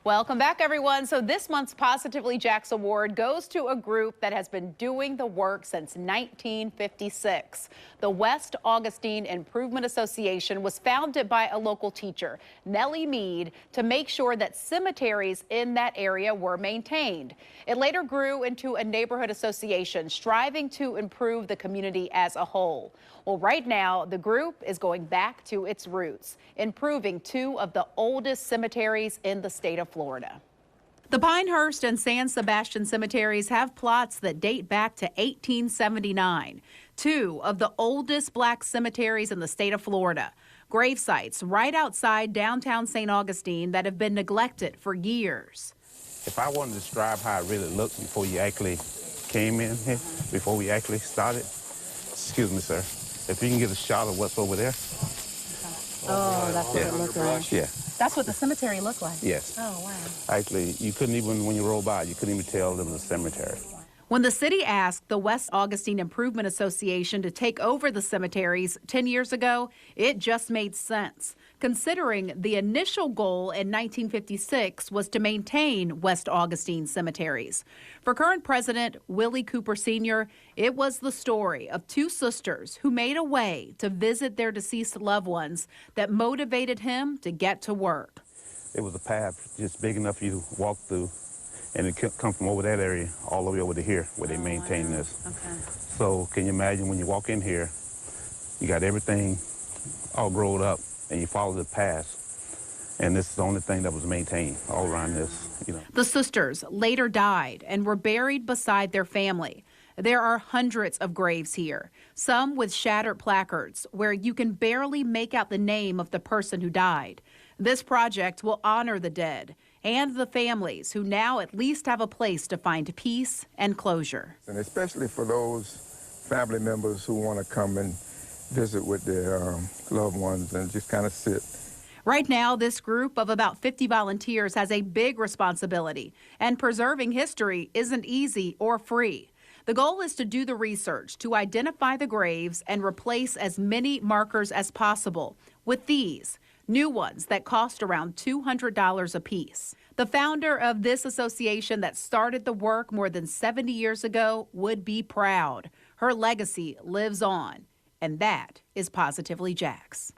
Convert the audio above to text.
Welcome back, everyone. So this month's Positively Jax Award goes to a group that has been doing the work since 1956. The West Augustine Improvement Association was founded by a local teacher, Nellie Mead, to make sure that cemeteries in that area were maintained. It later grew into a neighborhood association striving to improve the community as a whole. Well, right now, the group is going back to its roots, improving two of the oldest cemeteries in the state of Florida. The Pinehurst and San Sebastian cemeteries have plots that date back to 1879, two of the oldest black cemeteries in the state of Florida. Grave sites right outside downtown St. Augustine that have been neglected for years. If I wanted to describe how it really looked before you actually came in here, before we actually started, excuse me, sir, if you can get a shot of what's over there. Oh, that's what it looked like. Yeah. That's what the cemetery looked like? Yes. Oh, wow. Actually, you couldn't even, when you roll by, you couldn't even tell it was a cemetery. When the city asked the West Augustine Improvement Association to take over the cemeteries 10 years ago, it just made sense, considering the initial goal in 1956 was to maintain West Augustine cemeteries. For current president Willie Cooper Sr., it was the story of two sisters who made a way to visit their deceased loved ones that motivated him to get to work. It was a path just big enough for you to walk through. And it could come from over that area all the way over to here where they maintain this. Okay. So can you imagine when you walk in here, you got everything all grown up and you follow the path. And this is the only thing that was maintained all around this, you know. The sisters later died and were buried beside their family. There are hundreds of graves here, some with shattered placards where you can barely make out the name of the person who died. This project will honor the dead and the families who now at least have a place to find peace and closure. And especially for those family members who want to come and visit with their loved ones and just kind of sit. Right now, this group of about 50 volunteers has a big responsibility, and preserving history isn't easy or free. The goal is to do the research to identify the graves and replace as many markers as possible with these new ones that cost around $200 a piece. The founder of this association that started the work more than 70 years ago would be proud. Her legacy lives on, and that is Positively Jax.